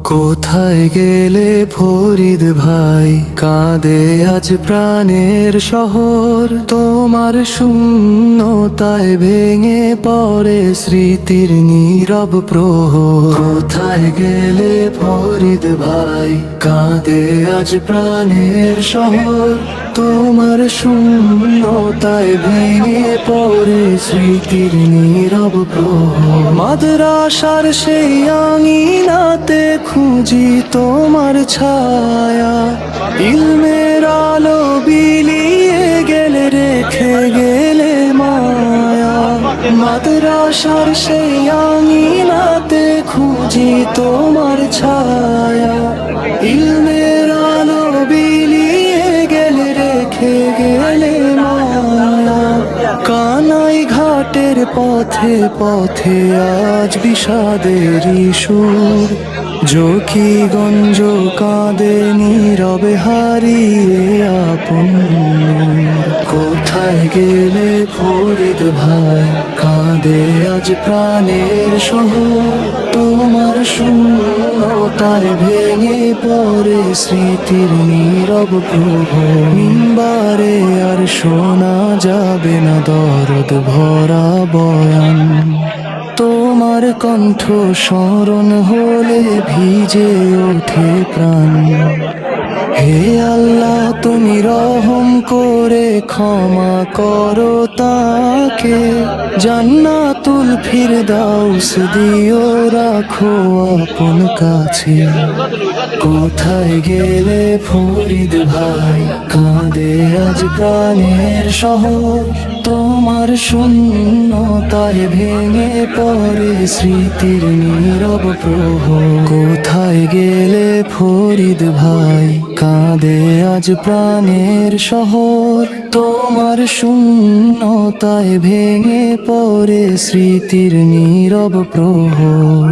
কোথায় গেলে ফরিদ ভাই, কাঁদে আজ প্রাণের শহর। তোমার শূন্যতায় ভেঙে পড়ে স্মৃতির নীরব প্রহর। কোথায় গেলে ফরিদ ভাই, কাঁদে আজ প্রাণের শহর। তোমার শূন্যতায় ভেঙে পড়ে স্মৃতির নীরব প্রহর। মাদ্রাসার সেই আঙিনাতে খুঁজি তোমার ছায়া, ইলমের আলো বিলিয়ে গেলে রেখে গেলে মায়া। মাদ্রাসার সেই আঙিনাতে খুঁজি তোমার ছায়া, ইলমের আলো বিলিয়ে গেলে রেখে গেলে মায়া। কানাই ঘাটের পথে পথে আজ বিষাদের সুর, জকিগঞ্জ কাঁদে নীরবে হারিয়ে আপন। কোথায় গেলে ফরিদ ভাই, কাঁদে আজ প্রাণের শহর। তোমার শূন্যতায় ভেঙে পড়ে স্মৃতির নীরব প্রহর। মিম্বারে আর শোনা যাবে না দরদ ভরা বয়ান, তোমার কণ্ঠ স্মরণ হলে ভিজে ওঠে প্রাণ। হে আল্লাহ, তুমি রহম করে ক্ষমা করো তাকে, জান্নাতুল ফিরদাউস দিও রাখো আপন কাছে। কোথায় গেলে ফরিদ ভাই, কাঁদে আজ প্রাণের শহর। তোমার শূন্যতায় ভেঙে পড়ে স্মৃতির নীরব প্রহর। কোথায় গেলে ফরিদ ভাই, কাঁদে আজ প্রাণের শহর। তোমার শূন্যতায় ভেঙে পড়ে স্মৃতির নীরব প্রহর।